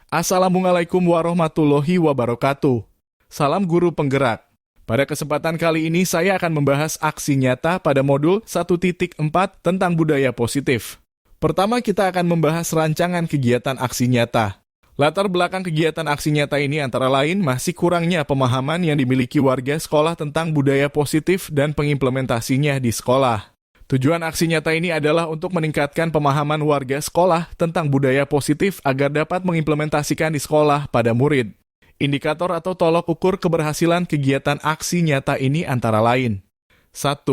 Assalamualaikum warahmatullahi wabarakatuh. Salam guru penggerak. Pada kesempatan kali ini saya akan membahas aksi nyata pada modul 1.4 tentang budaya positif. Pertama kita akan membahas rancangan kegiatan aksi nyata. Latar belakang kegiatan aksi nyata ini antara lain masih kurangnya pemahaman yang dimiliki warga sekolah tentang budaya positif dan pengimplementasinya di sekolah. Tujuan aksi nyata ini adalah untuk meningkatkan pemahaman warga sekolah tentang budaya positif agar dapat mengimplementasikan di sekolah pada murid. Indikator atau tolok ukur keberhasilan kegiatan aksi nyata ini antara lain. 1.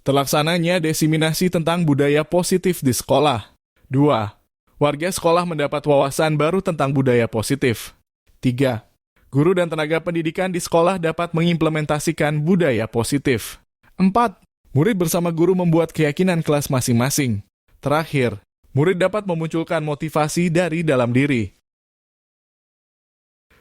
Terlaksananya diseminasi tentang budaya positif di sekolah. 2. Warga sekolah mendapat wawasan baru tentang budaya positif. 3. Guru dan tenaga pendidikan di sekolah dapat mengimplementasikan budaya positif. 4. Murid bersama guru membuat keyakinan kelas masing-masing. Terakhir, murid dapat memunculkan motivasi dari dalam diri.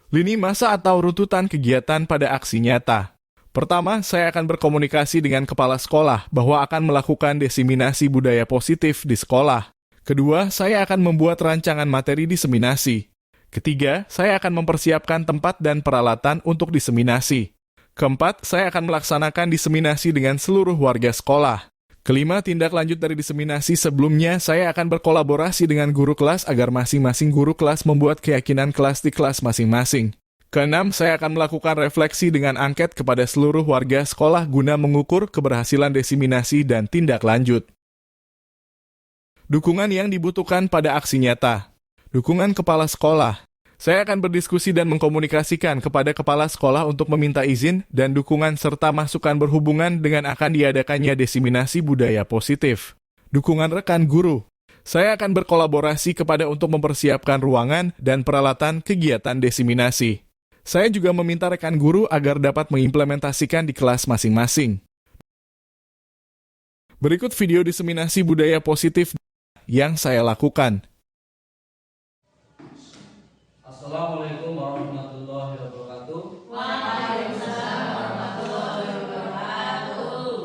Lini masa atau runtutan kegiatan pada aksi nyata. Pertama, saya akan berkomunikasi dengan kepala sekolah bahwa akan melakukan diseminasi budaya positif di sekolah. Kedua, saya akan membuat rancangan materi diseminasi. Ketiga, saya akan mempersiapkan tempat dan peralatan untuk diseminasi. Keempat, saya akan melaksanakan diseminasi dengan seluruh warga sekolah. Kelima, tindak lanjut dari diseminasi sebelumnya, saya akan berkolaborasi dengan guru kelas agar masing-masing guru kelas membuat keyakinan kelas di kelas masing-masing. Keenam, saya akan melakukan refleksi dengan angket kepada seluruh warga sekolah guna mengukur keberhasilan diseminasi dan tindak lanjut. Dukungan yang dibutuhkan pada aksi nyata. Dukungan kepala sekolah. Saya akan berdiskusi dan mengkomunikasikan kepada kepala sekolah untuk meminta izin dan dukungan serta masukan berhubungan dengan akan diadakannya diseminasi budaya positif. Dukungan rekan guru. Saya akan berkolaborasi kepada untuk mempersiapkan ruangan dan peralatan kegiatan diseminasi. Saya juga meminta rekan guru agar dapat mengimplementasikan di kelas masing-masing. Berikut video diseminasi budaya positif yang saya lakukan. Assalamualaikum warahmatullahi wabarakatuh. Waalaikumsalam warahmatullahi wabarakatuh.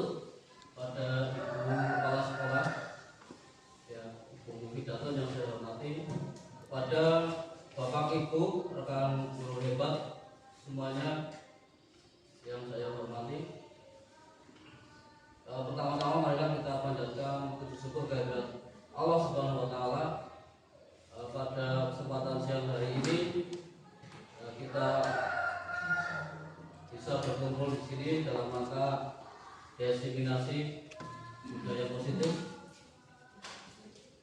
Pada Ibu Kepala Sekolah, ya Ibu Mufidatun yang saya hormati, kepada Bapak Ibu, rekan guru hebat semuanya yang saya hormati. Pertama-tama marilah kita panjatkan puji syukur kehadirat Allah Subhanahu wa taala. Pada kesempatan siang hari ini kita bisa berkumpul di sini dalam rangka diseminasi budaya positif.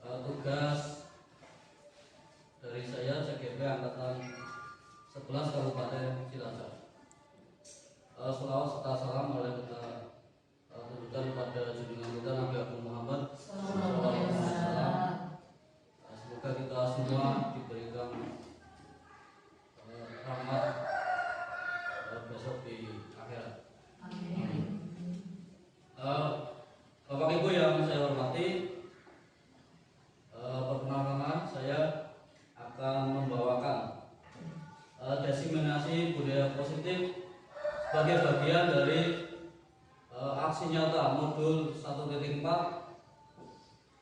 Tugas dari saya CGP Angkatan 11 Kabupaten Cilacap. Selawat serta salam mari kita tujukan kepada junjungan kita Nabi Muhammad SAW. Semoga kita semua diberikan rahmat besok di akhirat. Amin. Bapak Ibu yang saya hormati, perkenalkan saya akan membawakan diseminasi budaya positif sebagai bagian dari aksi nyata modul 1.4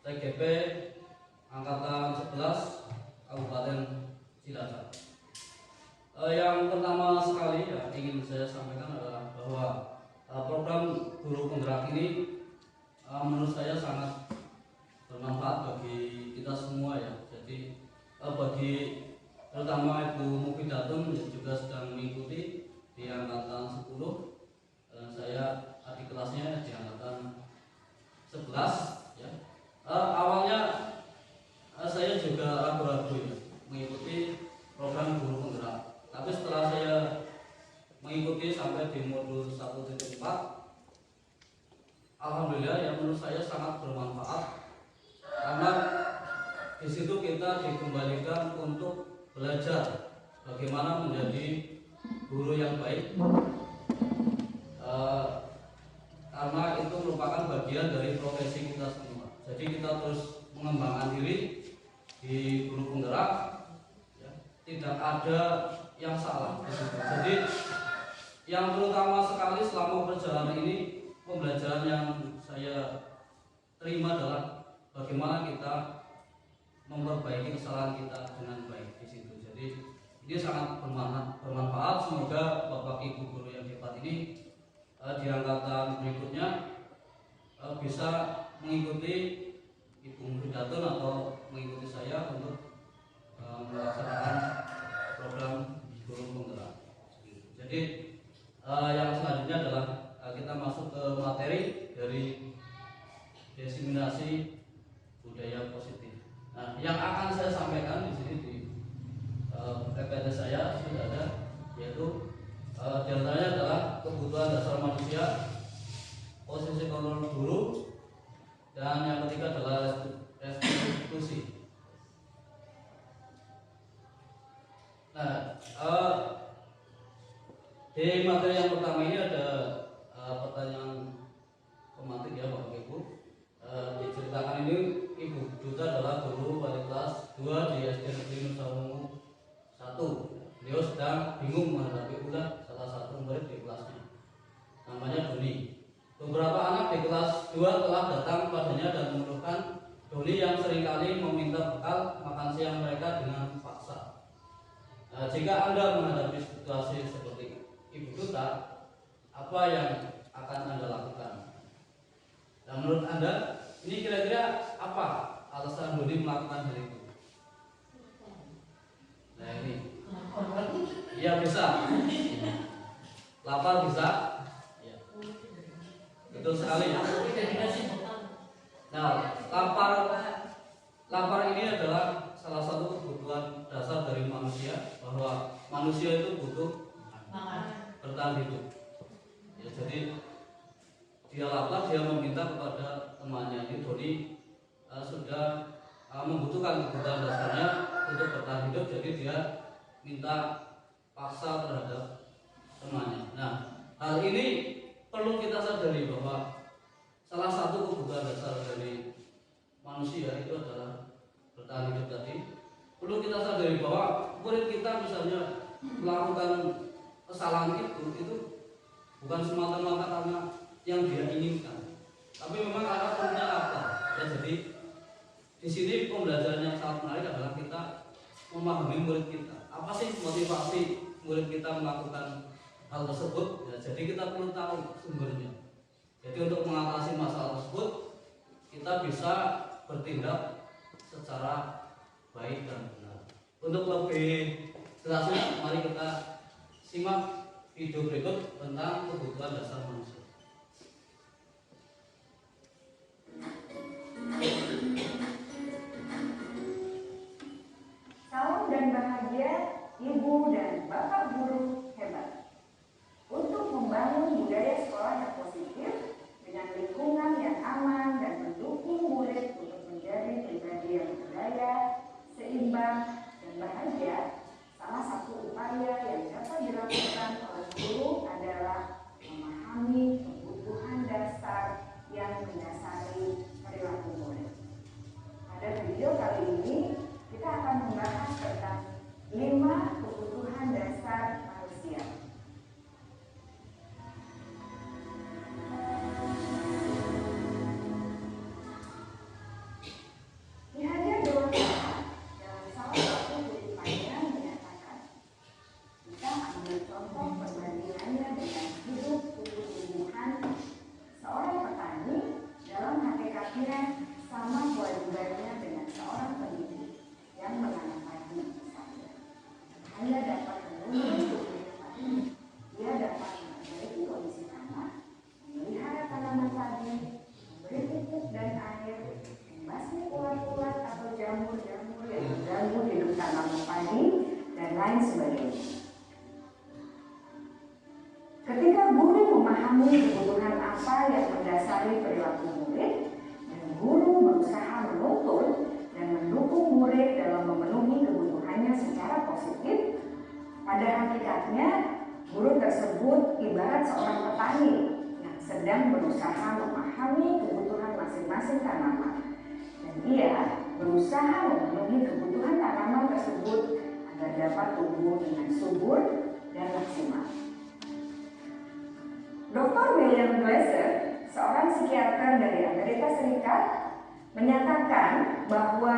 TGP Angkatan 11 Kabupaten Cilacap. Yang pertama sekali ingin saya sampaikan adalah bahwa program guru penggerak ini menurut saya sangat bermanfaat bagi kita semua ya. Jadi bagi terutama Ibu Mufidatun yang juga sedang mengikuti di angkatan 10 dan saya adik kelasnya di angkatan 11 ya. Awalnya saya juga ragu-ragu ya mengikuti program guru penggerak. Tapi setelah saya mengikuti sampai di modul 1.4, alhamdulillah ya menurut saya sangat bermanfaat karena di situ kita dikembalikan untuk belajar bagaimana menjadi guru yang baik. Karena itu merupakan bagian dari profesi kita semua. Jadi kita terus mengembangkan diri di guru penggerak ya, tidak ada yang salah. Jadi yang terutama sekali selama perjalanan ini, pembelajaran yang saya terima adalah bagaimana kita memperbaiki kesalahan kita dengan baik di situ. Jadi Jadi ini sangat bermanfaat. Semoga Bapak Ibu guru yang hebat ini di angkatan berikutnya bisa mengikuti Ibu Muridatun atau mengikuti saya untuk melaksanakan program guru penggerak. Jadi yang selanjutnya adalah kita masuk ke materi dari diseminasi budaya positif. Nah, yang akan saya sampaikan di sini di PPT saya sudah ada, yaitu diantaranya adalah kebutuhan dasar manusia, posisi kontrol guru, dan yang ketiga adalah restitusi. Nah, di materi yang pertama ini ada pertanyaan pematik ya Bapak Ibu. Diceritakan ini Ibu Duta adalah guru pada kelas 2 di SD Negeri Nusa Ungu 1. Beliau sedang bingung menghadapi pula salah satu murid di kelasnya, namanya Doni. Beberapa anak di kelas 2 telah datang padanya dan mengeluhkan Doni yang seringkali meminta bekal makan siang mereka dengan paksa. Nah, jika Anda menghadapi situasi seperti Ibu Duta, apa yang akan Anda lakukan? Dan menurut Anda, ini kira-kira apa alasan Doni melakukan hal itu? Nah ini, iya bisa. Lapar bisa? Ya. Betul sekali ya. Nah, lapar ini adalah salah satu kebutuhan dasar dari manusia, bahwa manusia itu butuh bertahan hidup. Ya, jadi dia lapar, dia meminta kepada temannya. Ini Doni sudah membutuhkan kebutuhan dasarnya untuk bertahan hidup, jadi dia minta paksa terhadap temannya. Nah, hal ini perlu kita sadari bahwa salah satu kebutuhan dasar dari manusia itu adalah bertahan hidup tadi. Perlu kita sadari bahwa murid kita misalnya melakukan kesalahan itu bukan semata-mata karena yang dia inginkan, tapi memang karena punya apa. Ya, jadi di sini pembelajaran yang sangat menarik adalah kita memahami murid kita. Apa sih motivasi murid kita melakukan hal tersebut? Ya, jadi kita perlu tahu sumbernya. Jadi untuk mengatasi masalah tersebut, kita bisa bertindak secara baik dan benar. Untuk lebih jelasnya, mari kita simak video berikut tentang kebutuhan dasar manusia. Salam dan bahagia Ibu dan Bapak guru hebat. Untuk membangun budaya sekolah yang positif dengan lingkungan yang aman dan mendukung murid untuk menjadi pribadi yang berdaya, seimbang, dan bahagia, salah satu upaya yang dapat dilakukan oleh guru adalah memahami kebutuhan dasar yang mendasari perilaku murid. Pada video kali ini, kita akan membahas tentang 5 kebutuhan dasar manusia. Di hadiah dewasa, dalam salah satu kutipannya menyatakan, kita ambil contoh perbandingannya dengan hidup tumbuh-tumbuhan. Seorang petani dalam hakikatnya sama kewajibannya dengan seorang pendidik yang menanam padi saja. Hanya dapat menunggu tumbuhnya padi, dia dapat memperbaiki kondisi tanah, memelihara tanaman padi, memberi pupuk dan air, membasmi ulat-ulat atau jamur-jamur yang mengganggu hidup tanaman padi, dan lain sebagainya. Ketika guru memahami kebutuhan apa yang mendasari perilaku murid, dan guru berusaha menuntun dan mendukung murid dalam memenuhi kebutuhannya secara positif, pada hakikatnya guru tersebut ibarat seorang petani yang sedang berusaha memahami kebutuhan masing-masing tanaman, dan ia berusaha memenuhi kebutuhan tanaman tersebut agar dapat tumbuh dengan subur dan maksimal. Dr. William Glasser, seorang psikiater dari Amerika Serikat, menyatakan bahwa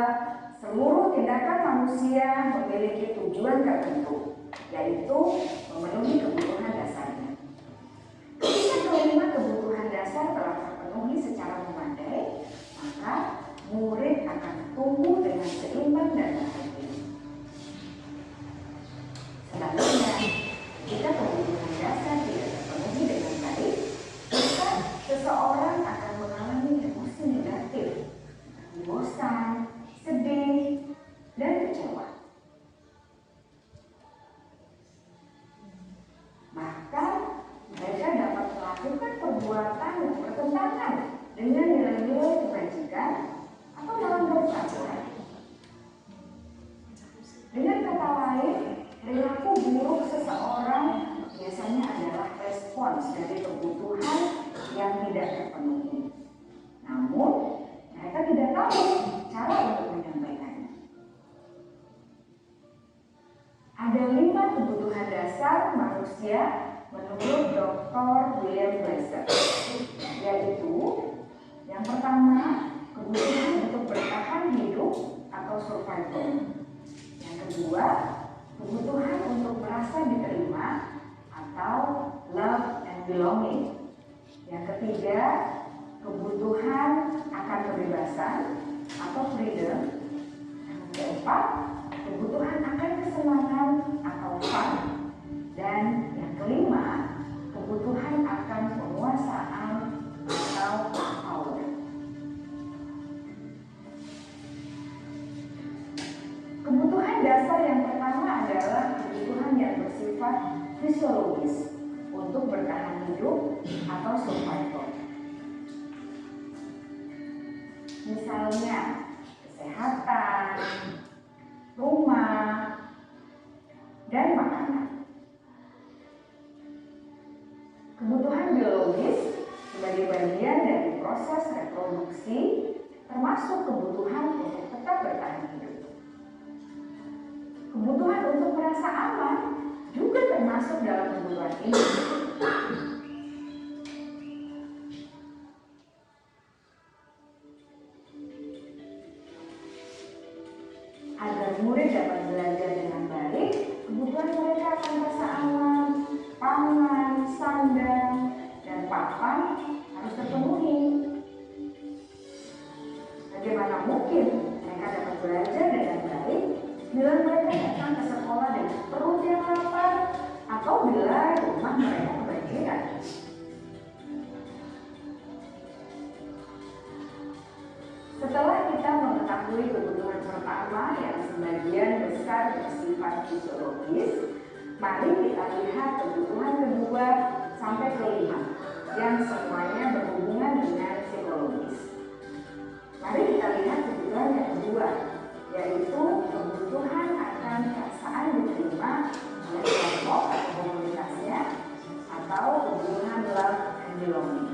Seluruh tindakan manusia memiliki tujuan tertentu, yaitu memenuhi kebutuhan dasarnya. Ketika kelima kebutuhan dasar telah terpenuhi secara memadai, maka murid akan tumbuh dengan seimbang dan bahagia. Sebaliknya, jika kebutuhan dasar tidak terpenuhi dengan baik, maka seseorang akan mengalami emosi negatif, bosan, sedih, dan kecewa. Bahkan mereka dapat melakukan perbuatan yang bertentangan dengan nilai-nilai kebajikan atau melanggar peraturan. Dengan kata lain, perilaku buruk seseorang biasanya adalah respons dari kebutuhan yang tidak terpenuhi. Namun, mereka tidak tahu cara untuk menyampaikannya. Ada 5 kebutuhan dasar manusia menurut Dr. William Glasser, yaitu yang pertama, kebutuhan untuk bertahan hidup atau survival. Yang kedua, kebutuhan untuk merasa diterima atau love and belonging. Yang ketiga, kebutuhan akan kebebasan atau freedom. Yang keempat, kebutuhan akan kesenangan atau fun. Dan yang kelima, kebutuhan akan penguasaan atau power. Kebutuhan dasar yang pertama adalah kebutuhan yang bersifat fisiologis untuk bertahan hidup atau survival. Misalnya, kesehatan, rumah, dan makanan. Kebutuhan biologis sebagai bagian dari proses reproduksi termasuk kebutuhan untuk tetap bertahan hidup. Kebutuhan untuk merasa aman juga termasuk dalam kebutuhan ini. Agar murid dapat belajar dengan baik, kebutuhan mereka akan rasa aman, pangan, sandang, dan papan harus terpenuhi. Bagaimana mungkin mereka dapat belajar dengan baik bila mereka datang ke sekolah dengan perut yang lapar atau bila rumah mereka kebanjiran? Setelah kita mengetahui kebutuhan pertama yang sebagian besar bersifat fisiologis, mari kita lihat kebutuhan kedua sampai kelima yang semuanya berhubungan dengan psikologis. Mari kita lihat kebutuhan yang kedua, yaitu kebutuhan akan perasaan diterima oleh kelompok atau komunitasnya atau kebutuhan love and belonging.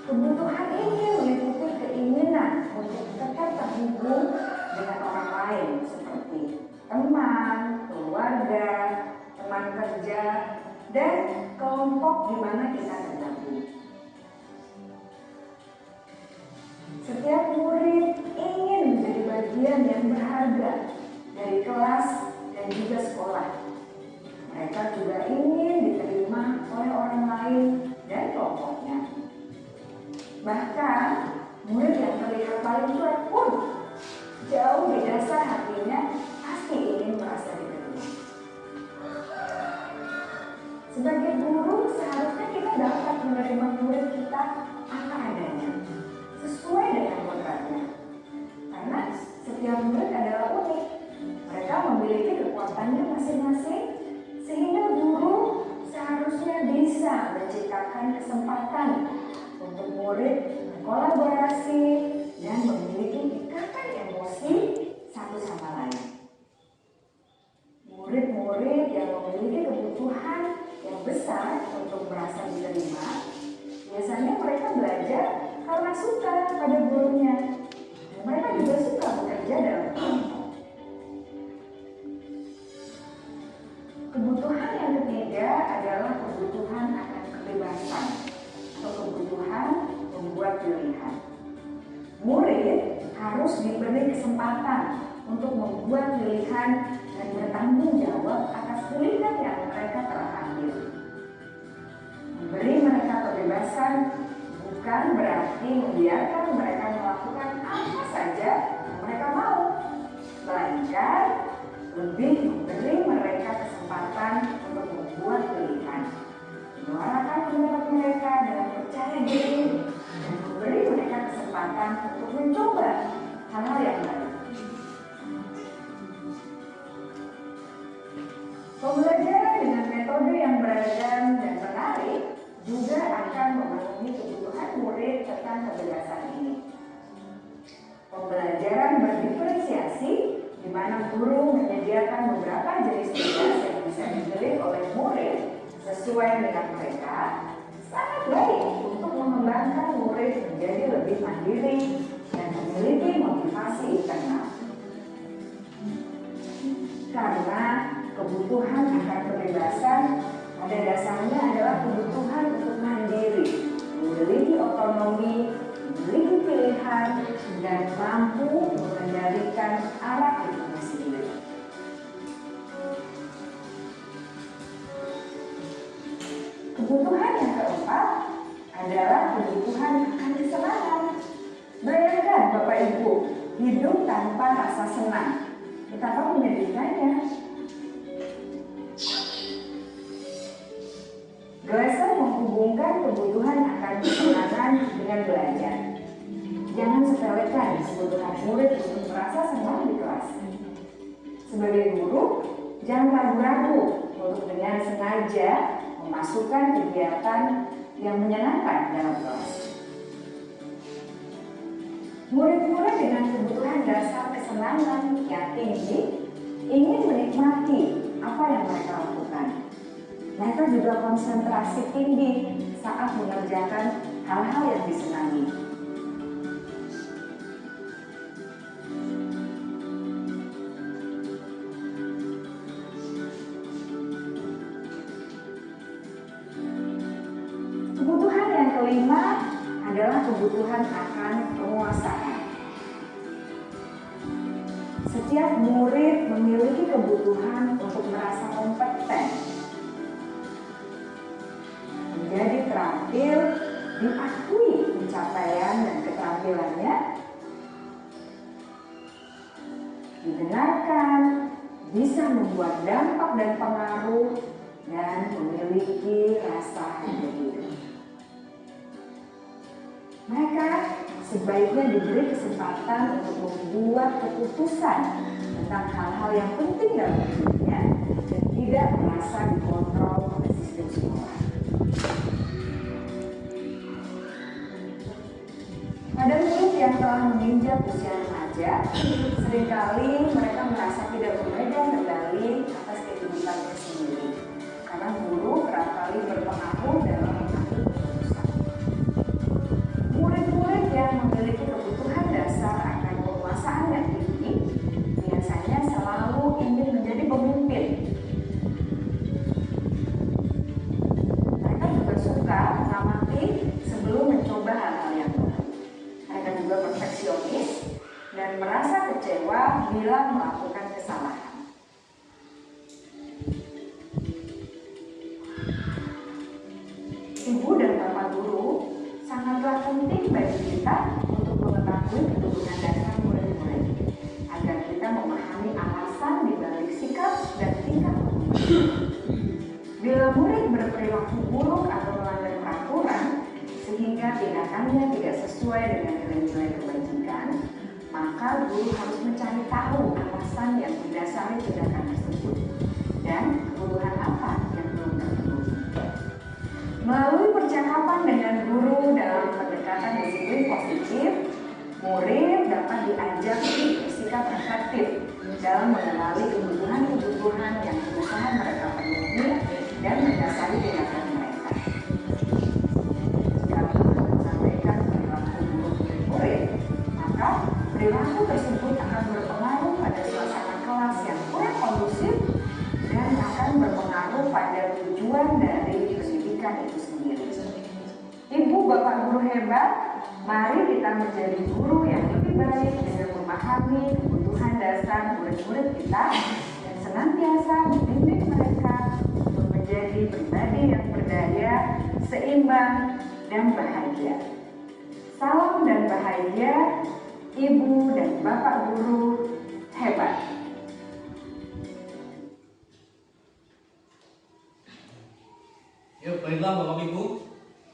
Kebutuhan ini meliputi keinginan untuk tetap terhubung dengan orang lain seperti teman, keluarga, teman kerja, dan kelompok di mana kita tergabung. Setiap murid ingin menjadi bagian yang berharga dari kelas dan juga sekolah. Mereka juga ingin diterima oleh orang lain dan kelompoknya. Bahkan, murid yang terlihat paling cuek pun jauh di dasar hatinya pasti ingin merasa diterima. Sebagai guru, seharusnya kita dapat menerima murid kita apa adanya, sesuai dengan kodratnya. Karena setiap murid adalah unik. Mereka memiliki kekuatannya masing-masing, sehingga guru seharusnya bisa menciptakan kesempatan untuk murid berkolaborasi dan memiliki ikatan emosi satu sama lain. Murid-murid yang memiliki kebutuhan yang besar untuk merasa diterima, biasanya mereka belajar karena suka pada gurunya. Dan mereka juga suka bekerja dalam kelompok. Kebutuhan yang ketiga adalah kebutuhan akan kebebasan atau kebutuhan membuat pilihan. Murid harus diberi kesempatan untuk membuat pilihan dan bertanggung jawab atas pilihan yang mereka telah ambil. Memberi mereka kebebasan bukan berarti membiarkan mereka melakukan apa saja yang mereka mau, melainkan lebih memberi mereka kesempatan untuk membuat pilihan, menyuarakan pendapat mereka dengan percaya diri, dan memberi mereka kesempatan untuk mencoba hal-hal yang baru. Pembelajaran dengan metode yang beragam dan menarik juga akan memenuhi kebutuhan murid tentang kebebasan ini. Pembelajaran berdiferensiasi, di mana guru menyediakan beberapa jenis tugas yang bisa dipilih oleh murid sesuai dengan mereka, sangat baik untuk mengembangkan murid menjadi lebih mandiri dan memiliki motivasi internal. Karena kebutuhan akan kebebasan pada dasarnya adalah kebutuhan untuk mandiri, memiliki otonomi, memiliki pilihan, dan mampu mengendalikan arah hidupnya sendiri. Kebutuhan yang keempat adalah kebutuhan akan kesenangan. Bayangkan Bapak Ibu, hidup tanpa rasa senang, betapa menyedihkannya. Glasser menghubungkan kebutuhan akan kesenangan dengan belajar. Jangan sepelekan kebutuhan murid untuk merasa senang di kelas. Sebagai guru, jangan ragu-ragu untuk dengan sengaja memasukkan kegiatan yang menyenangkan dalam kelas. Murid-murid dengan kebutuhan dasar kesenangan yang tinggi ingin menikmati apa yang mereka lakukan. Mereka juga konsentrasi tinggi saat mengerjakan hal-hal yang disenangi. Kebutuhan yang kelima adalah kebutuhan akan penguasaan. Setiap murid memiliki kebutuhan untuk merasa kompeten, menjadi terampil, diakui pencapaian dan keterampilannya, didengarkan, bisa membuat dampak dan pengaruh, dan memiliki rasa hidup. Mereka sebaiknya diberi kesempatan untuk membuat keputusan tentang hal-hal yang penting dalam hidupnya dan tidak merasa dikontrol oleh sistem sekolah. Pada murid yang telah menginjak usia remaja, seringkali mereka merasa tidak memegang kendali atas kehidupannya sendiri, karena guru kerap kali berpengaruh dalam mengambil keputusan. Murid-murid yang memiliki kebutuhan dasar akan penguasaan yang tinggi biasanya selalu ingin menjadi pemimpin. Mereka juga suka mengamati sebelum mencoba hal-hal yang baru. Mereka juga perfeksionis dan merasa kecewa bila melakukan kesalahan. Ibu dan Bapak guru sangatlah penting bagi kita untuk mengetahui kebutuhan dasar murid-murid agar kita memahami alasan dibalik sikap dan tingkah laku. Bila murid berperilaku buruk atau melanggar peraturan sehingga tindakannya tidak sesuai dengan nilai-nilai kebajikan, maka guru harus mencari tahu alasan yang mendasari tindakan tersebut dan kebutuhan apa yang belum terpenuhi. Melalui percakapan dengan guru dalam pendekatan disiplin positif, murid dapat diajak bersikap efektif dalam mengenali kebutuhan-kebutuhan yang berusaha mereka penuhi dan mendasari tindakan mereka. Jika menyampaikan perilaku buruk murid, maka perilaku tersebut akan berpengaruh pada suasana kelas yang kurang kondusif dan akan berpengaruh pada tujuan dari pendidikan itu sendiri. Ibu, Bapak guru hebat hebat? Mari kita menjadi guru yang lebih baik dengan memahami kebutuhan dasar murid-murid kita dan senantiasa membimbing mereka untuk menjadi pribadi yang berdaya, seimbang, dan bahagia. Salam dan bahagia, Ibu dan Bapak Guru hebat. Ya, baiklah Bapak Ibu.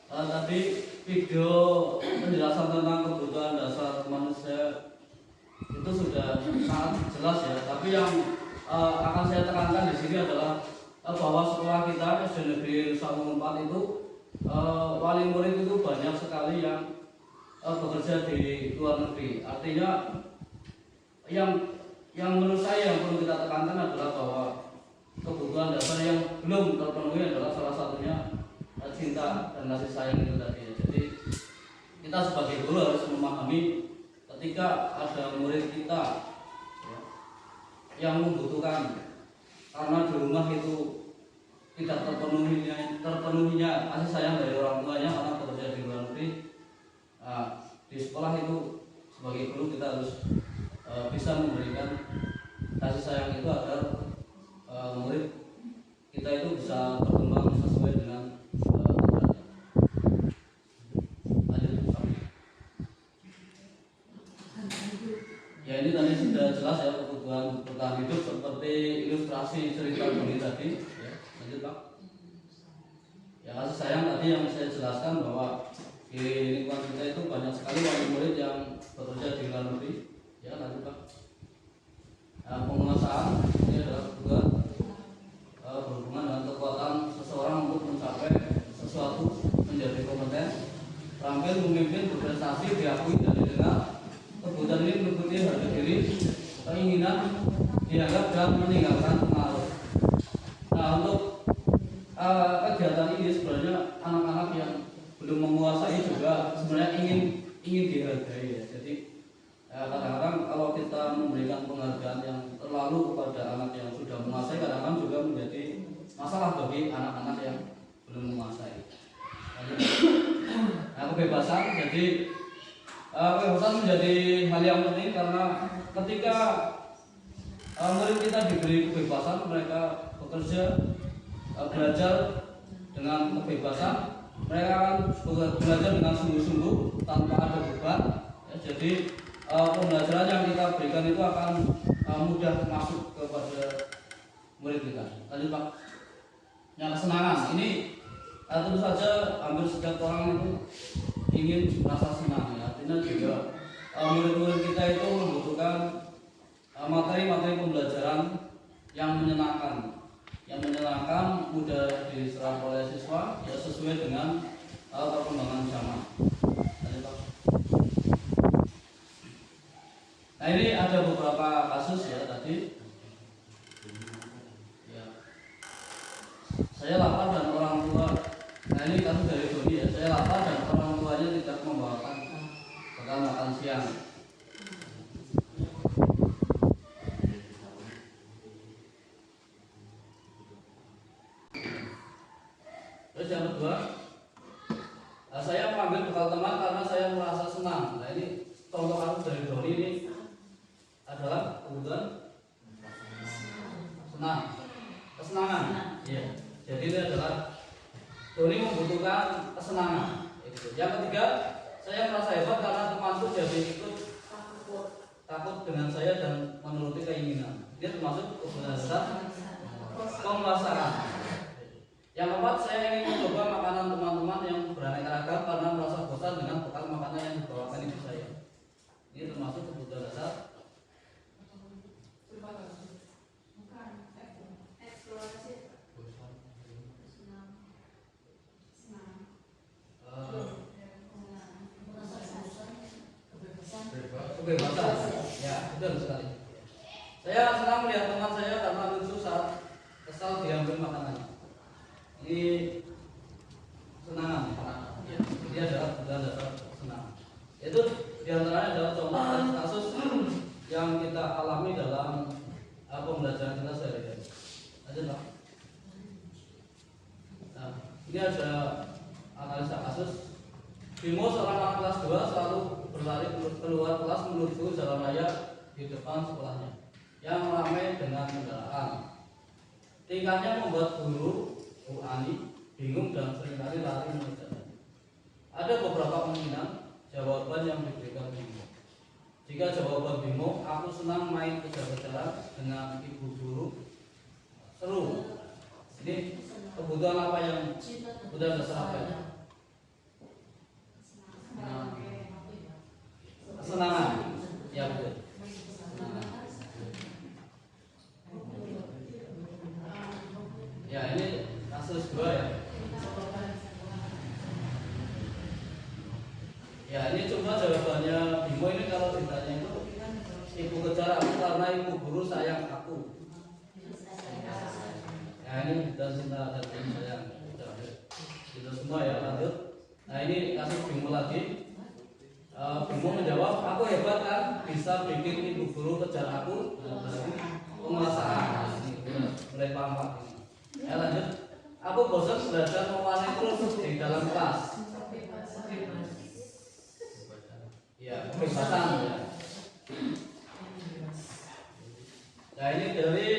Tadi video penjelasan tentang kebutuhan dasar manusia itu sudah sangat jelas ya. Tapi yang akan saya tekankan di sini adalah bahwa sekolah kita SD Negeri Nusa Ungu 4 itu wali murid itu banyak sekali yang bekerja di luar negeri. Artinya yang menurut saya yang perlu kita tekankan adalah bahwa kebutuhan dasar yang belum terpenuhi adalah salah satunya cinta dan kasih sayang itu tadi. Jadi kita sebagai guru harus memahami ketika ada murid kita ya, yang membutuhkan karena di rumah itu tidak terpenuhinya kasih sayang dari orang tuanya karena bekerja di luar negeri. Di sekolah itu sebagai guru kita harus bisa memberikan kasih sayang itu agar murid kita itu bisa berkembang sesuai dengan ya. Ini tadi sudah jelas ya kebutuhan bertahan hidup seperti ilustrasi cerita Doni tadi ya. Lanjut Pak. Ya, kasih sayang tadi yang saya jelaskan bahwa di lingkungan kita itu banyak sekali wali murid yang bekerja di luar negeri ya. Lanjut Pak. Penguasaan ini adalah kebutuhan berhubungan dengan kekuatan seseorang untuk mencapai sesuatu, menjadi kompeten, terampil, memimpin, berprestasi, diakui dan didengar. Kebutuhan ini meliputi harga diri, keinginan, dianggap dan meninggalkan pengaruh. Nah, untuk kegiatan ini sebenarnya anak-anak yang belum menguasai juga sebenarnya ingin dihargai ya. Jadi kadang-kadang kalau kita memberikan penghargaan yang terlalu kepada anak yang sudah menguasai, kadang-kadang juga menjadi masalah bagi anak-anak yang belum menguasai. Nah, kebebasan menjadi hal yang penting karena ketika murid kita diberi kebebasan, mereka bekerja, belajar dengan kebebasan, mereka akan belajar dengan sungguh-sungguh tanpa ada beban ya. Jadi pembelajaran yang kita berikan itu akan mudah masuk kepada murid kita. Lanjut Pak. Yang kesenangan ini tentu saja hampir setiap orang itu ingin merasa senang ya. Artinya juga murid-murid kita itu membutuhkan materi-materi pembelajaran yang menyenangkan, mudah diserap oleh siswa ya, sesuai dengan perkembangan zaman. Lanjut Pak. Nah, ini ada beberapa kasus ya tadi. Ya. Saya lapar dan orang tua. Nah, ini kasus dari Doni ya. Saya lapar dan orang tuanya tidak membawakan bekal makan siang. Terus yang kedua, saya mengambil bekal teman karena saya merasa senang. Nah, ini contoh kasus dari Doni ini adalah kebutuhan kesenangan. Iya. Jadi ini adalah Doni membutuhkan kesenangan. Yang ketiga, saya merasa hebat karena temanku jadi ikut takut dengan saya dan menuruti keinginan. Dia termasuk kebutuhan dasar penguasaan. Yang keempat, saya ingin mencoba makanan teman-teman yang beraneka ragam karena merasa bosan dengan bekal makanan yang dibawakan ibu saya. Ini termasuk kebutuhan dasar kebebasan. Ya, betul sekali. Saya senang melihat teman saya karena lucu saat kesal diambil makanannya. Ini senangan. Ya, dia adalah kebutuhan dasar senang. Itu diantaranya adalah contoh kasus yang kita alami dalam pembelajaran kita sehari-hari. Lanjut Pak. Nah, ini ada analisa kasus. Di Bimo seorang anak kelas 2 selalu berlari keluar kelas menuju jalan raya di depan sekolahnya yang ramai dengan kendaraan. Tingkahnya membuat guru Bu Ani bingung dan seringkali lari mengejarnya. Ada beberapa kemungkinan jawaban yang diberikan Bimo. Jika jawaban Bimo, aku senang main kejar-kejaran dengan ibu guru. Seru. Ini kebutuhan apa yang kebutuhan dasar apa ya? Kesenangan. Ya betul. Ya ini kasus 2 ya. Ya ini cuma jawabannya Bimo ini kalau ditanya itu ibu kejar aku karena ibu guru sayang aku. Ya ini dan cinta dan sayang. Itu semua ya, lanjut. Nah ini kasus Bimo lagi. Bimo menjawab, aku hebat kan bisa bikin ibu guru kejar aku. Penguasaan. Mulai paham ini. Ya lanjut. Aku bosan belajar mewarnai terus di dalam kelas. Ya, kebebasan ya. Nah ini dari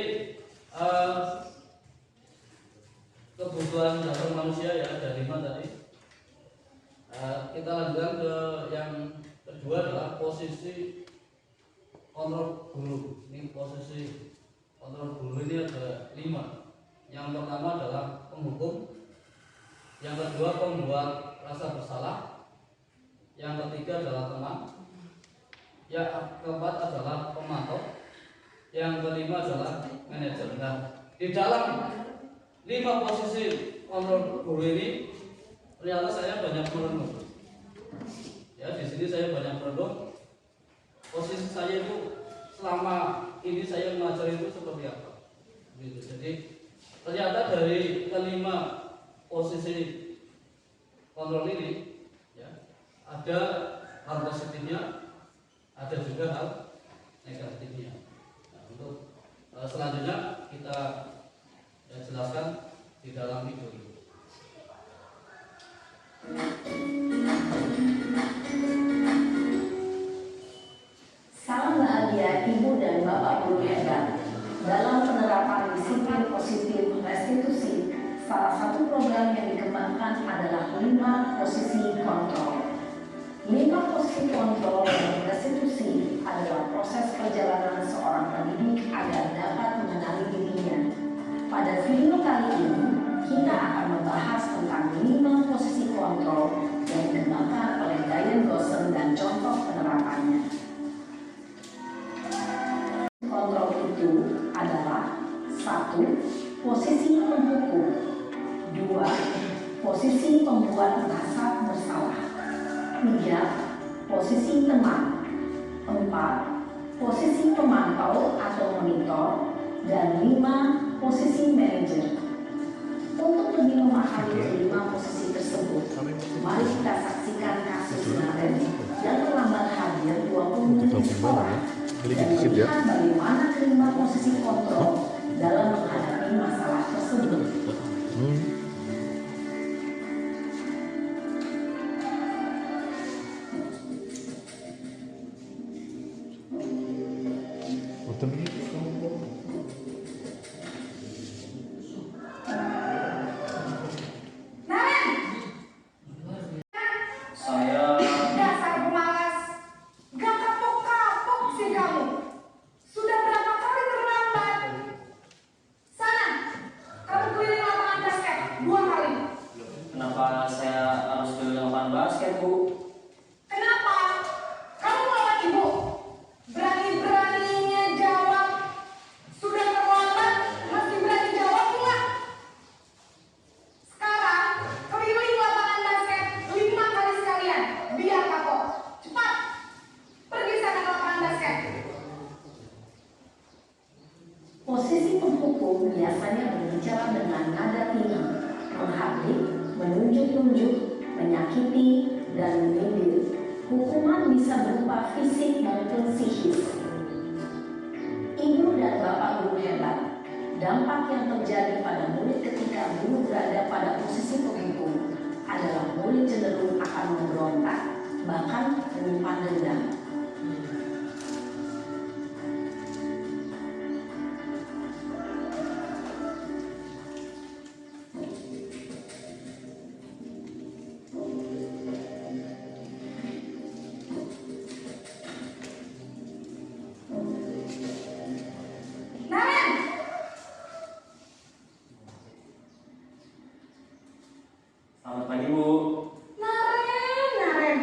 kebutuhan dasar manusia ya, ada 5 tadi. Kita lanjutkan ke yang kedua adalah posisi kontrol guru. Ini posisi kontrol guru ini ada 5. Yang pertama adalah penghukum, yang kedua pembuat rasa bersalah, yang ketiga adalah teman, yang keempat adalah pemantau, yang kelima adalah manajer. Nah, di dalam 5 posisi kontrol guru ini ternyata saya banyak merenung. Ya, di sini saya banyak merenung. Posisi saya itu selama ini saya mengajar itu seperti apa. Gitu. Jadi ternyata dari kelima posisi kontrol ini ada hal positifnya, ada juga hal negatifnya. Nah, untuk selanjutnya kita jelaskan di dalam video ini. Salam bahagia Ibu dan Bapak Guru hebat. Dalam penerapan disiplin positif restitusi, salah satu program yang dikembangkan adalah 5 posisi kontrol. 5 posisi kontrol dan restitusi adalah proses perjalanan seorang pendidik agar dapat mengenali dirinya. Pada video kali ini, kita akan membahas tentang 5 posisi kontrol yang dikembangkan oleh Diane Gosson dan contoh penerapannya. Kontrol itu adalah 1. Posisi penghukum, 2. Posisi pembuat merasa bersalah, 3. Posisi teman, 4. Posisi pemantau atau monitor, dan 5. Posisi manajer. Untuk lebih memahami kelima posisi tersebut, mari kita saksikan kasus Naden yang terlambat hadir 20 menit sekolah dan melihat bagaimana kelima posisi kontrol dalam menghadapi masalah tersebut. Dasar pemalas, gak kapok-kapok sih kamu. Sudah berapa kali terlambat? Sana, kamu keliling lapangan basket 2 kali. Kenapa saya harus keliling lapangan basket, Bu? Kenapa? Kamu melawan ibu. Berani-beraninya jawab. Sudah terlambat, masih berani jawab pula. Sekarang, keliling lapangan basket 5 kali sekalian. Biar kapok. Cepat. Pergi sana ke lapangan basket. Posisi penghukum biasanya berbicara dengan nada tinggi, menghardik, menunjuk-nunjuk, menyakiti, dan menyindir. Hukuman bisa berupa fisik maupun psikis. Ibu dan Bapak Guru hebat, dampak yang terjadi pada murid ketika guru berada pada posisi penghukum adalah murid murid cenderung akan memberontak, bahkan menyimpan dendam. Naren, Selamat pagi, Bu. Naren,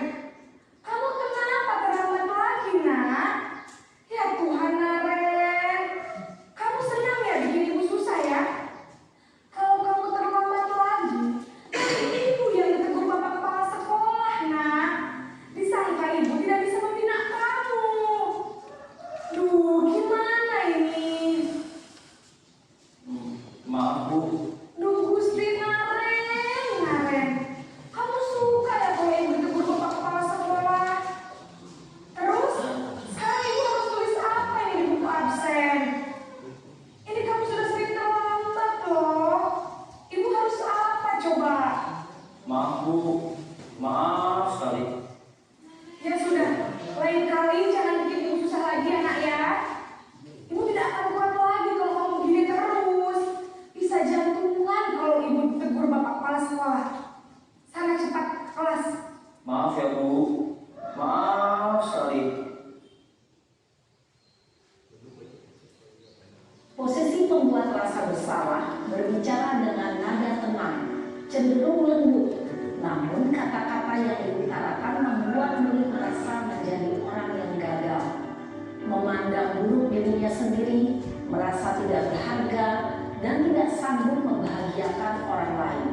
kamu kenapa terlambat lagi, nak? Ya Tuhan, Naren, kamu senang ya bikin ibu susah ya? Kalau kamu terlambat lagi, nanti ibu yang ditegur bapak kepala sekolah, nak. Disangka ibu tidak bisa membina kamu. Duh, gimana ini? Maaf, Bu. Duh, Gusti Naren, kamu suka ya kalau ibu ditegur bapak kepala sekolah? Terus, sekarang ibu harus tulis apa ini di buku absen? Ini kamu sudah sering terlambat loh. Ibu harus apa coba? Maaf, Bu. Maaf sekali. Ya sudah, lain kali jangan bikin ibu susah lagi anak ya. Ibu tidak akan kuat lagi kalau kamu begini terus. Bisa jantungan kalau ibu ditegur bapak kepala sekolah. Sana cepat kelas. Maaf ya, Bu. Maaf sekali. Posisi pembuat rasa bersalah berbicara dengan nada tenang, cenderung lembut. Namun kata-kata yang diutarakan membuat murid merasa menjadi orang yang gagal, memandang buruk dirinya sendiri, merasa tidak berharga, dan tidak sanggup membahagiakan orang lain.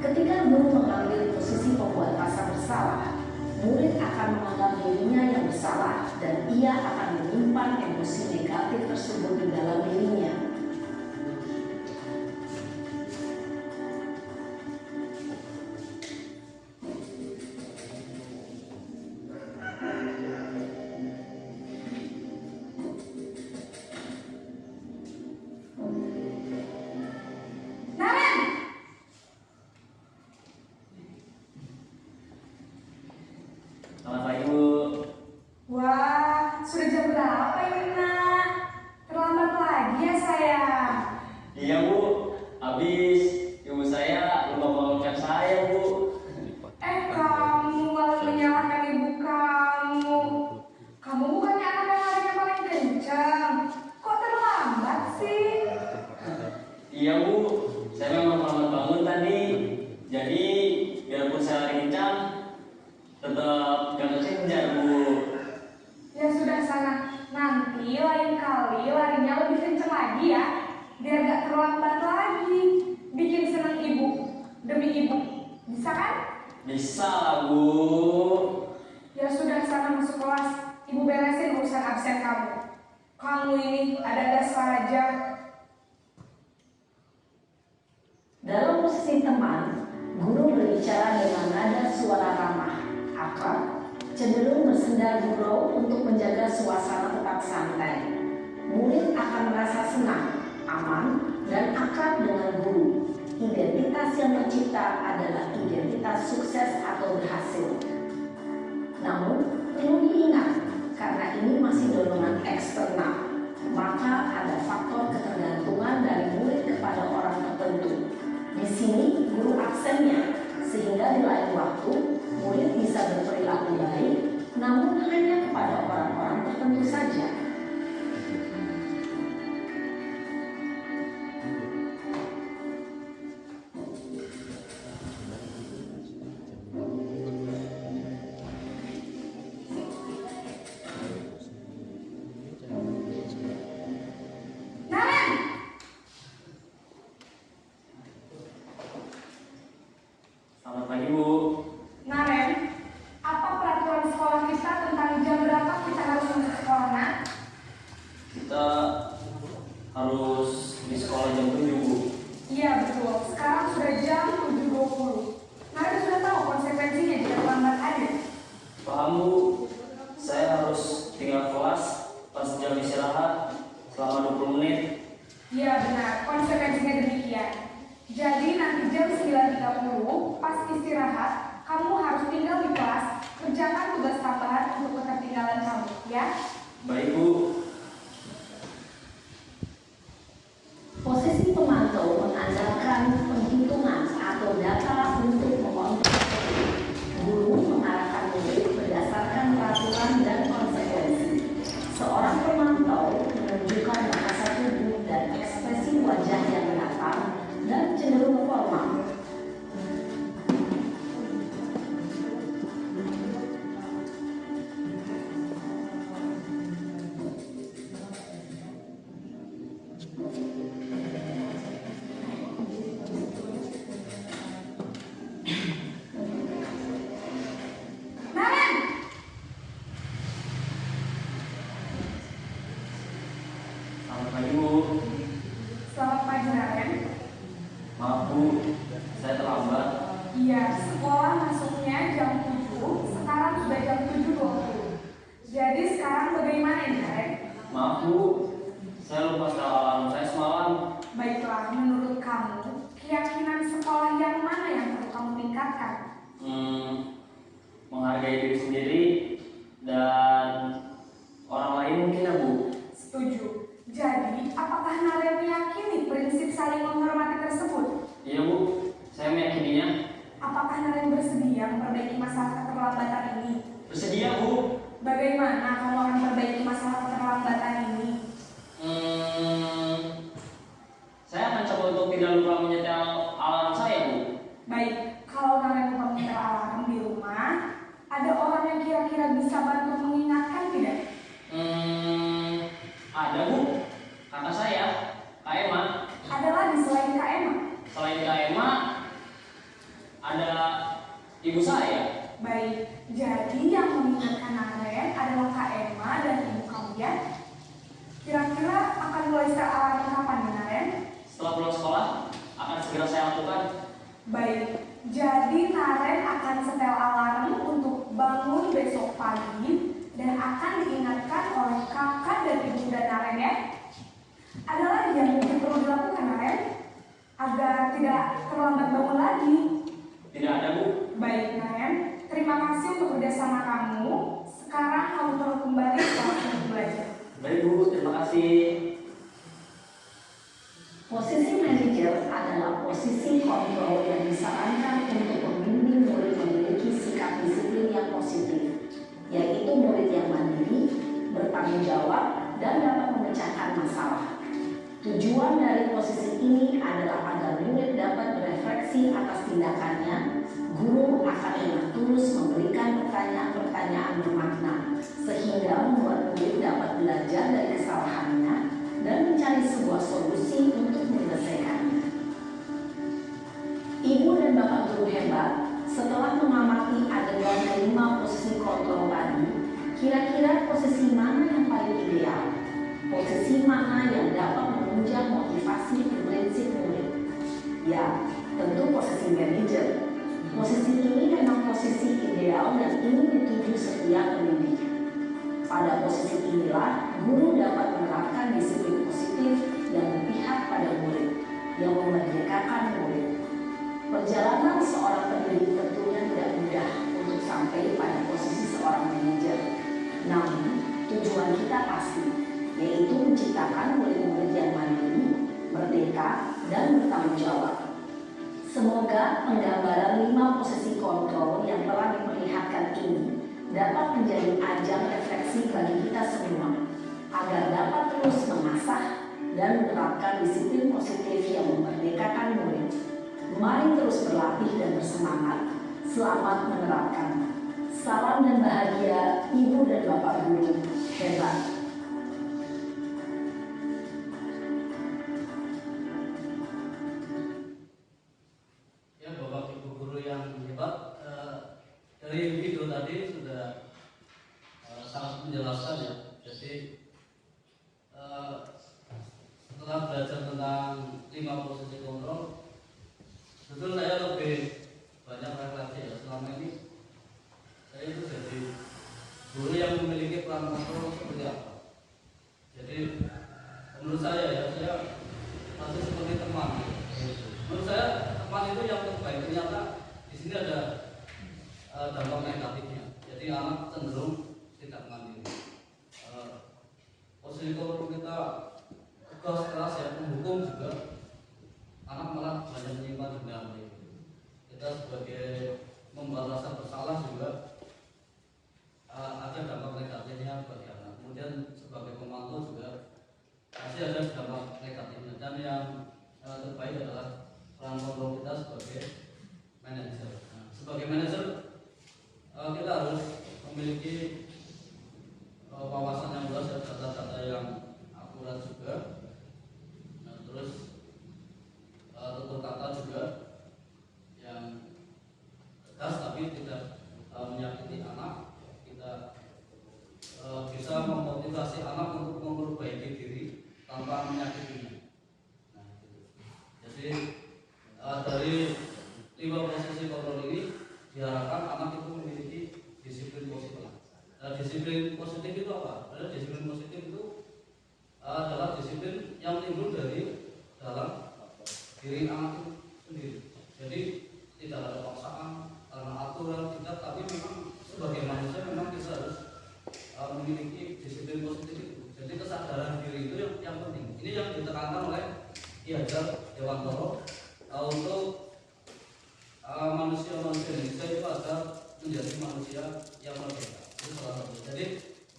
Ketika guru mengambil posisi pembuat rasa bersalah, murid akan menganggap dirinya yang bersalah dan ia akan menyimpan emosi negatif tersebut di dalam dirinya. Naren, Selamat pagi, Bu. wah sudah jam berapa ini nak? Terlambat lagi ya sayang. Iya, Bu. Habis ibu saya lupa bangunkan saya, Bu. Kamu malah menyalahkan ibu kamu. Kamu bukannya anak yang larinya paling kencang. Kok terlambat sih? Iya, Bu. Saya memang terlambat bangun tadi. Jadi, biarpun saya lari kencang, tetap gak kekejar, Bu. Ya sudah sana. Nanti lain kali larinya lebih kencang lagi ya. Biar gak terlambat lagi. Bikin senang ibu. Demi ibu. Bisa kan? Bisa lah, Bu. Ya sudah sana masuk kelas. Ibu beresin urusan absen kamu. Kamu ini ada-ada saja. Dalam posisi teman, guru berbicara dengan nada suara ramah, akrab, cenderung bersenda gurau untuk menjaga suasana tetap santai. Murid akan merasa senang, aman, dan akrab dengan guru. Identitas yang tercipta adalah identitas sukses atau berhasil. Namun, perlu diingat, karena ini masih dorongan eksternal, maka ada faktor ketergantungan dari murid kepada orang tertentu. Di sini guru aksennya, sehingga di lain waktu murid bisa berperilaku baik, namun hanya kepada orang-orang tertentu saja. Naren, Selamat pagi, Bu. Naren, Baik Bu. Posisi pemantau mengandalkan penghitungan atau data untuk mengontrol. Guru mengarahkan murid berdasarkan peraturan dan konsekuensi. Seorang pemantau menunjukkan bahasa tubuh dan ekspresi wajah yang menatang dan cenderung formal. Naren, Selamat pagi Bu. selamat pagi Naren. Maaf Bu, saya terlambat. Iya, sekolah masuknya jam 7, sekarang sudah jam 7.20. Jadi sekarang bagaimana ini Naren? Maaf Bu, saya lupa setel alarm saya semalam. Baiklah, menurut kamu, keyakinan sekolah yang mana yang perlu kamu tingkatkan? Menghargai diri sendiri dan orang lain mungkin ya Bu. Setuju. Jadi, apakah Naren meyakini prinsip saling menghormati tersebut? Iya Bu, saya meyakininya. Apakah Naren bersedia memperbaiki masalah keterlambatan ini? Bersedia Bu. Bagaimana kamu akan memperbaiki masalah keterlambatan ini? Saya akan coba untuk tidak lupa menyetel alarm saya Bu. Baik, kalau Naren lupa menyetel alarm di rumah, ada orang yang kira-kira bisa bantu mengingatkan tidak? Ada Bu, kakak saya, Kak Emma. Ada lagi selain Kak Emma? Selain Kak Emma, ada ibu saya. Baik, jadi yang mengingatkan Naren adalah Kak Emma dan ibu kamu ya? Kira-kira akan mulai setel alarm kapan nih Naren? Setelah pulang sekolah, akan segera saya lakukan. Baik, jadi Naren akan setel alarm untuk bangun besok pagi dan akan diingatkan oleh kakak dan ibu dan Naren ya. Ada lagi yang mungkin perlu dilakukan Naren agar tidak terlambat bangun lagi. Tidak ada Bu. Baik Naren, terima kasih untuk kerjasama kamu. Sekarang kamu perlu kembali ke kelas untuk belajar. Baik Bu, terima kasih. Posisi manajer adalah posisi kontrol yang disarankan untuk membimbing murid memiliki sikap disiplin yang positif, yaitu murid yang mandiri, bertanggung jawab, dan dapat memecahkan masalah. Tujuan dari posisi ini adalah agar murid dapat berefleksi atas tindakannya. Guru akan dengan tulus memberikan pertanyaan-pertanyaan bermakna, sehingga membuat murid dapat belajar dari kesalahannya dan mencari sebuah solusi untuk menyelesaikannya. Ibu dan bapak guru hebat, setelah mengamati adegan kelima posisi kontrol tadi, kira-kira posisi mana yang paling ideal? Posisi mana yang dapat menunjang motivasi prinsip murid? Ya, tentu posisi manajer. Posisi ini memang posisi ideal dan ingin dituju setiap pendidik. Pada posisi inilah, guru dapat menerapkan disiplin positif yang berpihak pada murid, yang memerdekakan murid. Perjalanan seorang pendidik tentunya tidak mudah untuk sampai pada posisi seorang manajer. Namun, tujuan kita pasti, yaitu menciptakan murid-murid yang mandiri, merdeka, dan bertanggung jawab. Semoga penggambaran 5 posisi kontrol yang telah diperlihatkan ini dapat menjadi ajang refleksi bagi kita semua, agar dapat terus mengasah dan menerapkan disiplin positif yang memerdekakan murid. Mari terus berlatih dan bersemangat. Selamat menerapkan. Salam dan bahagia Ibu dan Bapak Guru hebat. Ya Bapak Ibu guru yang hebat, dari video tadi sudah sangat menjelaskan ya. Jadi setelah belajar tentang 5 posisi kontrol, tentu saya lebih banyak refleksi ya. Selama ini saya itu jadi guru yang memiliki peran kontrol seperti apa. Jadi menurut saya ya, saya masih seperti teman. Menurut saya teman itu yang terbaik. Ternyata di sini ada dampak negatifnya. Jadi anak cenderung tidak mandiri. disiplin positif itu apa? Adalah disiplin positif itu adalah disiplin yang timbul dari dalam diri anak itu sendiri. Jadi tidak ada paksaan karena aturan tidak, tapi memang sebagai manusia memang kita harus memiliki disiplin positif itu. Jadi kesadaran diri itu yang penting. Ini yang ditekankan oleh Ki Hajar Dewantoro untuk manusia-manusia Indonesia itu agar menjadi manusia yang merdeka. Itu salah satu. Jadi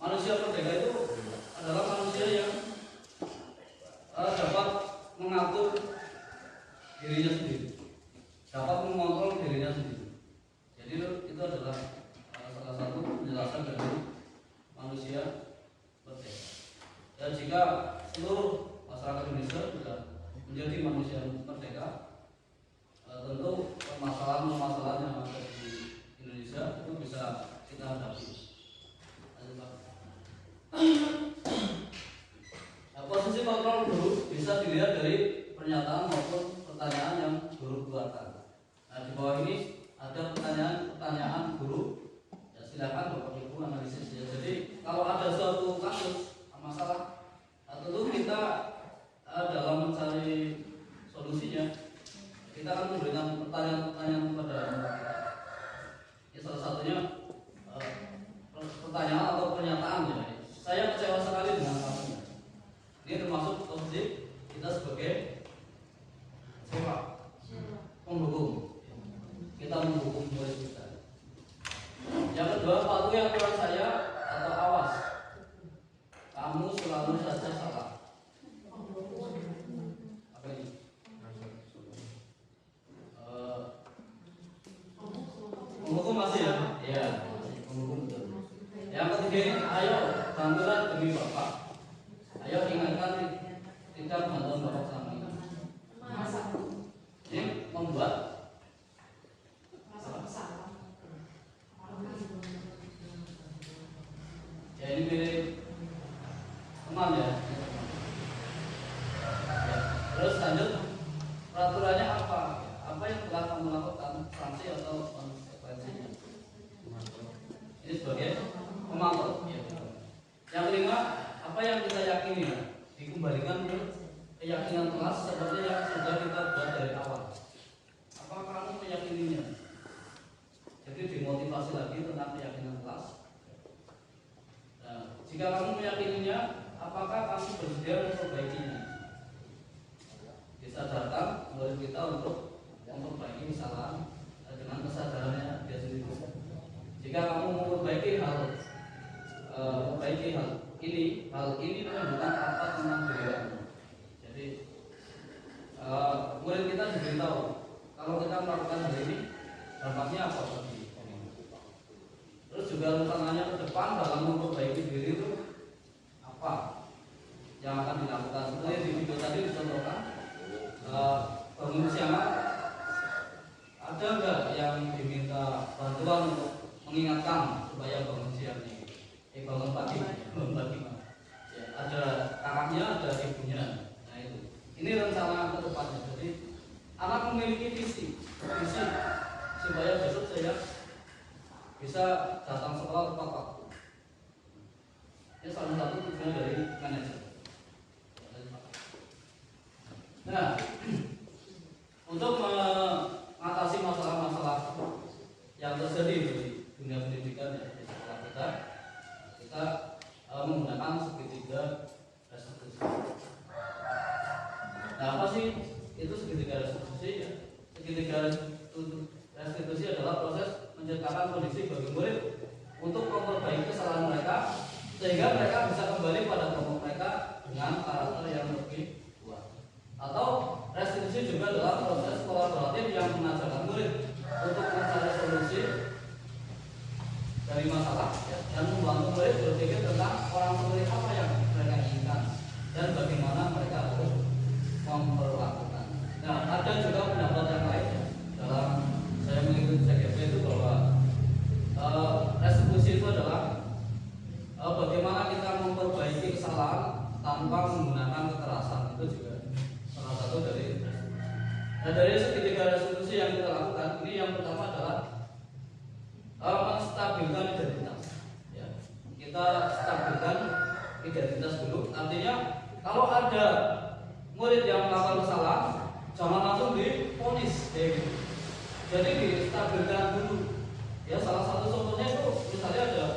manusia merdeka itu adalah manusia yang dapat mengatur dirinya sendiri, dapat mengontrol dirinya sendiri. Jadi itu adalah salah satu penjelasan dari manusia merdeka. Dan jika seluruh masyarakat Indonesia sudah menjadi manusia merdeka, tentu permasalahan-permasalahan yang ada di Indonesia itu bisa kita hadapi. Nah, posisi kontrol guru bisa dilihat dari pernyataan maupun pertanyaan yang guru keluarkan. Nah, di bawah ini ada pertanyaan guru. Ya, silakan Bapak Ibu analisis ya. Jadi kalau ada suatu kasus masalah, tentu kita dalam mencari solusinya, kita akan memberikan pertanyaan-pertanyaan kepada mereka. Ya, salah satunya pertanyaan atau pernyataan ya. Saya kecewa sekali dengan kamu. Ini termasuk posisi kita sebagai kecewa, mendukung. Kita mendukung murid kita. Yang kedua, patuhi aturan saya atau awas. Kamu selalu saja salah. Apa ini? Menghukum masih ya? Iya, menghukum betul. Yang ketiga ini, ayo bantulah demi Bapak. Ayo ingatkan tidak bantuan Bapak sama ini. Ini membuat ya ini milik teman ya. Terus lanjut, peraturannya apa? Apa yang telah kamu lakukan, sanksi atau konsekuensinya? Ini sebagai pemantau. Yang kelima, apa yang kita yakini dikembalikan ke keyakinan kelas seperti yang sudah kita buat dari awal. Apakah kamu meyakininya? Jadi dimotivasi lagi tentang keyakinan kelas. Nah, jika kamu meyakininya, apakah kamu bersedia memperbaikinya? Disadarkan murid kita untuk memperbaiki kesalahan dengan kesadarannya dia sendiri. Jika kamu memperbaiki hal ini menunjukkan apa tentang diri kamu. Jadi murid kita diberitahu kalau kita melakukan hal ini dampaknya apa bagi kamu. Terus juga rencananya ke depan dalam memperbaiki diri itu apa yang akan dilakukan. Seperti di video tadi dicontohkan, bangun siang ada enggak yang diminta bantuan untuk mengingatkan supaya bangun siang ini? Bangun pagi ya, ada kakaknya, ada ibunya. Nah itu, ini rencana ke depannya. Jadi anak memiliki visi supaya besok saya bisa datang sekolah tepat waktu. Ini salah satu tujuan dari manajer. Nah, untuk mengatasi masalah-masalah yang terjadi di dunia pendidikan ya, di sekolah kita menggunakan segitiga restitusi. Nah, apa sih itu segitiga restitusi? Ya, segitiga restitusi adalah proses menciptakan kondisi bagi murid untuk memperbaiki kesalahan mereka sehingga mereka bisa kembali pada kelompok mereka dengan karakter yang lebih kuat. Atau restitusi juga adalah proses kolaboratif yang mengajarkan murid untuk mencari solusi dari masalah ya, dan membantu murid berpikir tentang orang seperti apa yang mereka inginkan dan bagaimana mereka harus memperlakukan. Nah, ada juga pendapat yang lain ya, dalam saya mengikuti CGP itu bahwa restitusi itu adalah bagaimana kita memperbaiki kesalahan tanpa menggunakan kekerasan. Itu juga salah satu dari restitusi. Nah, dari segitiga restitusi yang kita lakukan, ini yang pertama adalah menstabilkan identitas. Ya. Kita kita stabilkan identitas dulu. Artinya kalau ada murid yang melakukan kesalahan, jangan langsung diponis, gitu. Jadi distabilkan dulu. Ya, salah satu contohnya itu misalnya ada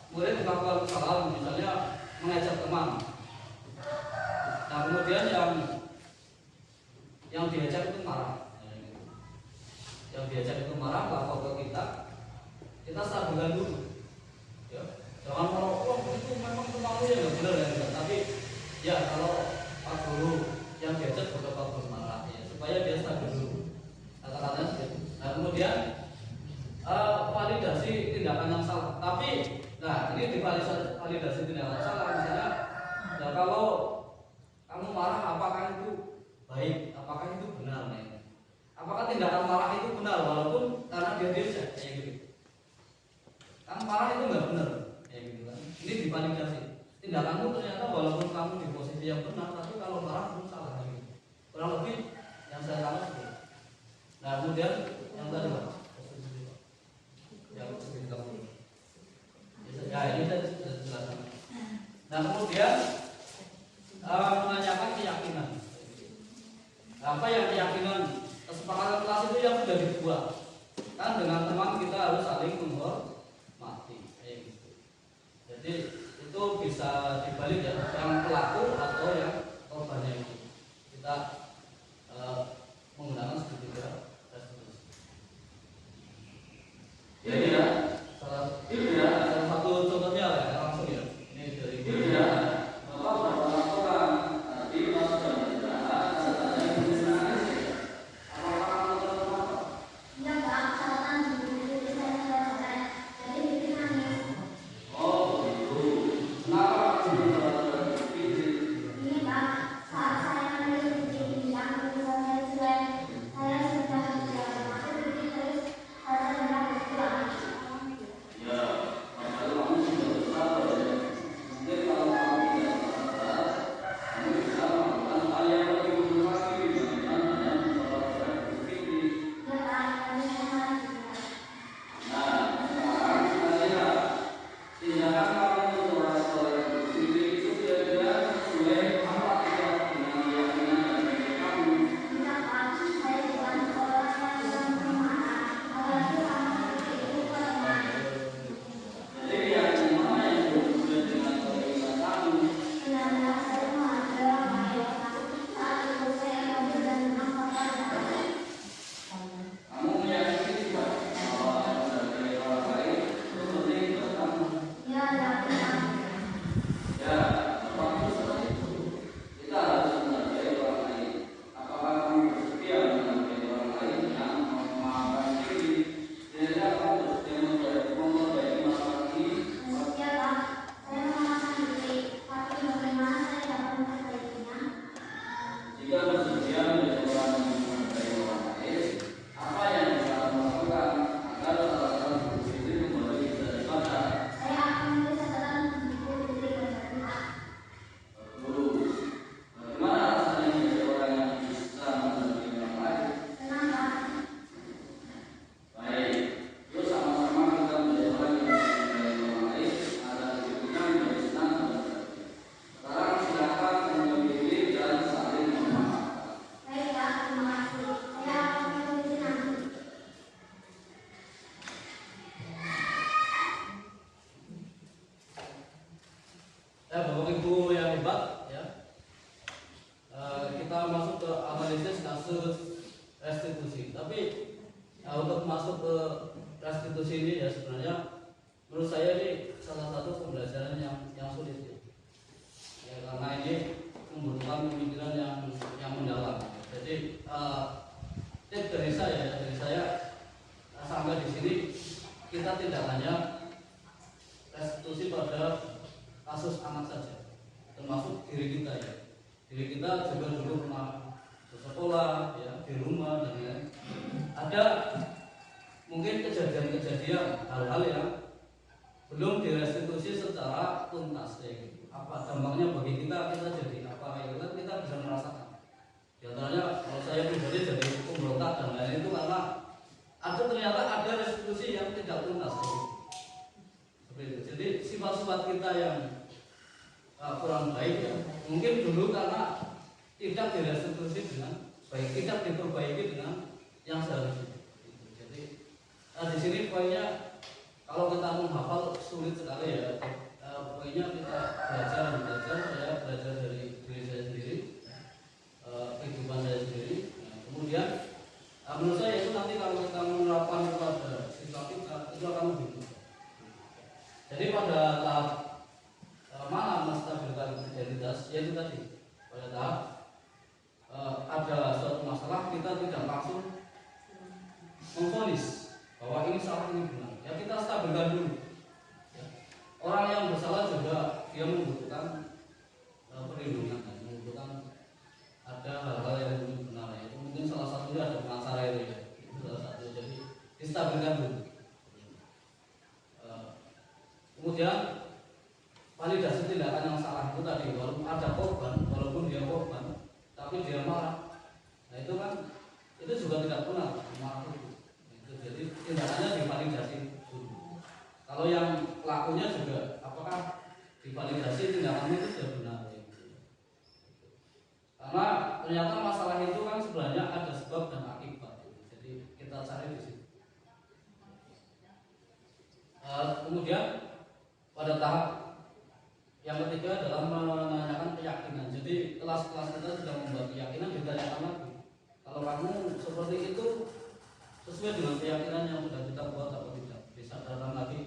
murid melakukan kesalahan, misalnya mengajak teman. Nah, kemudian yang diajak itu marah. Yang diajak itu marah, lapor ke kita stabilkan dulu. Ya, jangan kalau itu memang kemauannya nggak benar ya, tapi ya kalau Pak Guru yang diajak juga Pak Guru marah, ya, supaya dia stabil dulu. Kata-katanya seperti itu. Nah, kemudian validasi tindakan yang salah. Tapi, nah ini validasi tindakan salah. Misalnya, ya kalau kamu marah, apakah itu baik? Apakah itu benar? Nih? Apakah tindakan marah itu benar walaupun karena dia diajak, kayak gitu? Kan marah itu nggak benar, kayak gitu kan? Ini divalidasi. Tindakanmu ternyata walaupun kamu di posisi yang benar, tapi kalau marah kamu salah, kayak gitu. Kurang lebih yang saya tangkap seperti itu. Nah, kemudian yang tadi Pak, yang ya ini saya sudah jelaskan. Nah, kemudian menanyakan keyakinan. Apa yang keyakinan kesepakatan kelas itu yang sudah dibuat? Kan dengan teman kita harus saling menghormati, kayak gitu. Jadi itu bisa dibalik ya, yang pelaku atau yang korbannya itu. Kita menggunakan segitiga restitusi. Ya, salah satu contohnya ya, langsung ya. Ini dari Bapak Ibu yang hebat ya. Kita masuk ke analisis kasus restitusi. Tapi untuk masuk ke restitusi ini ya sebenarnya menurut saya ini salah satu pembelajaran yang sulit ya. Ya karena ini membutuhkan pemikiran yang mendalam. Jadi tip dari saya sampai di sini kita tidak hanya restitusi pada kasus anak saja, termasuk diri kita ya. Diri kita juga dulu pernah sekolah ya, di rumah dan lain-lain. Ada mungkin kejadian-kejadian hal-hal yang belum direstitusi secara tuntas kayak gitu. Apa dampaknya bagi kita jadi apa kayak gitu, kita bisa merasakan. Di antaranya kalau saya pribadi jadi pemberontak dan lain-lain itu karena ternyata ada restitusi yang tidak tuntas kayak gitu. Seperti sifat-sifat kita yang kurang baik ya, mungkin dulu karena tidak direstitusi dengan baik, tidak diperbaiki dengan yang seharusnya. Jadi di sini poinnya kalau kita menghafal sulit sekali ya. Poinnya kita belajar, saya belajar dari diri saya sendiri, kehidupan saya sendiri. Nah, kemudian menurut saya itu nanti kalau kita menerapkan kepada siswa kita itu akan lebih mudah. Jadi pada tahap mana menstabilkan identitas, yaitu tadi pada tahap ada suatu masalah kita tidak langsung memvonis bahwa ini salah ini benar. Ya kita stabilkan dulu. Ya. Orang yang bersalah juga dia membutuhkan perlindungan, membutuhkan ada hal-hal yang belum benar. Itu mungkin salah satunya ada pengacara itu ya. Itu salah satu. Jadi distabilkan dulu. Kemudian validasi tindakan yang salah itu tadi, walaupun ada korban, walaupun dia korban, tapi dia marah. Nah itu kan itu juga tidak benar marah itu. Jadi tindakannya divalidasi dulu. Kalau yang pelakunya juga apakah divalidasi tindakannya itu sudah benar ya. Karena ternyata masalah itu kan sebenarnya ada sebab dan akibat. Jadi kita cari di situ. Kemudian pada tahap yang ketiga adalah menanyakan keyakinan. Jadi kelas-kelas kita sudah membuat keyakinan, ditanyakan lagi. Kalau kamu seperti itu sesuai dengan keyakinan yang sudah kita buat atau tidak, disadarkan lagi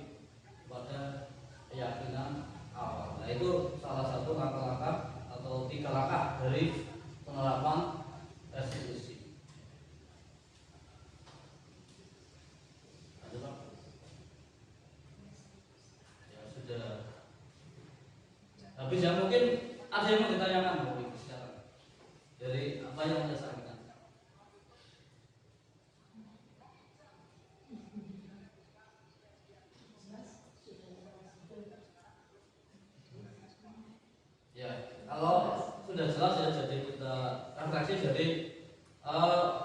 pada keyakinan awal. Nah itu salah satu langkah-langkah atau 3 langkah dari penerapan restitusi. Ada Pak? Ya sudah. Habis ya, mungkin ada yang mau ditanyakan Bapak Ibu sekarang dari apa yang saya sampaikan. Ya, kalau sudah jelas ya, jadi kita refleksi. Jadi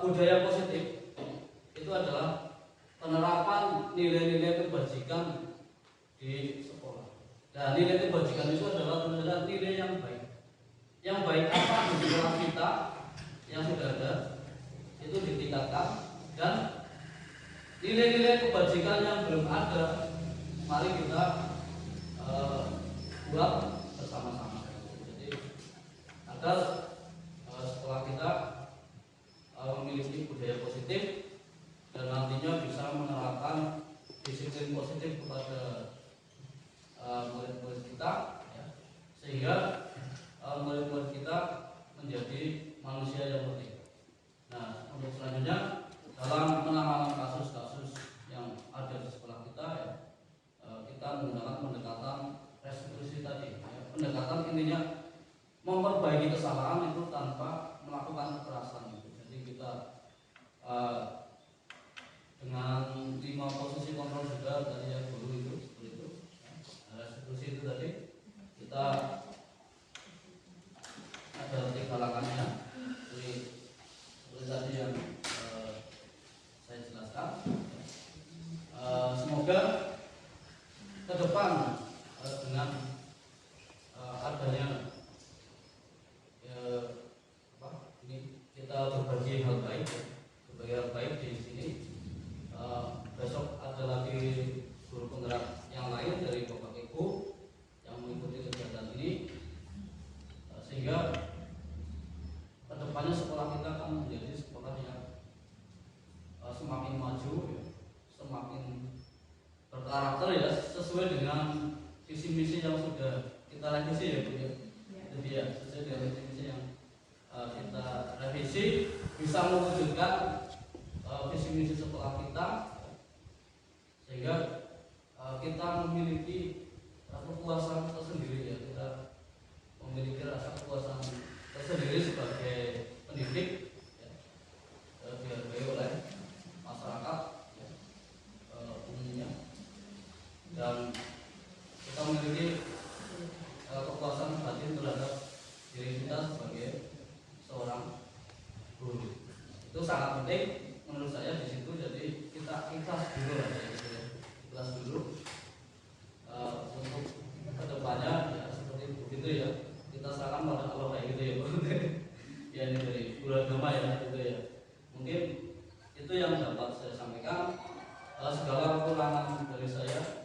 budaya positif itu adalah penerapan nilai-nilai kebajikan di sekolah. Dan nilai kebajikan itu adalah nilai yang baik. Yang baik apa di sekolah kita yang sudah ada itu ditingkatkan, dan nilai-nilai kebajikan yang belum ada mari kita buat bersama-sama. Agar sekolah kita memiliki budaya positif dan nantinya bisa menerapkan disiplin positif kepada murid-murid kita ya, sehingga murid-murid kita menjadi manusia yang merdeka. Nah, untuk selanjutnya dalam penanganan kasus-kasus yang ada di sekolah kita ya, kita menggunakan pendekatan restitusi tadi ya. Pendekatan intinya memperbaiki kesalahan itu tanpa melakukan kekerasan. Jadi kita dengan 5 posisi kontrol juga tadi yang dulu itu seperti itu. Restitusi itu tadi kita ada 3 langkahnya. Seperti tadi yang saya jelaskan. Semoga ke depan dengan adanya ini kita berbagi hal baik di sini. Besok ada lagi guru penggerak yang lain dari Bapak Ibu yang mengikuti kegiatan ini, sehingga kedepannya sekolah kita akan menjadi sekolah yang semakin maju, semakin berkarakter ya, sesuai dengan visi misi yang sudah kita revisi ya Bu ya. Jadi ya sesuai dengan visi misi yang kita revisi, bisa mewujudkan visi misi sekolah kita, sehingga kita memiliki kepuasan tersendiri ya, kita memiliki rasa kepuasan tersendiri sebagai pendidik ya, dihargai oleh masyarakat ya, umumnya, dan kita memiliki kepuasan batin terhadap diri kita sebagai seorang guru. Itu sangat penting menurut saya di situ. Jadi kita ikhlas dulu lah ya, ikhlas dulu untuk kekurangan dari saya.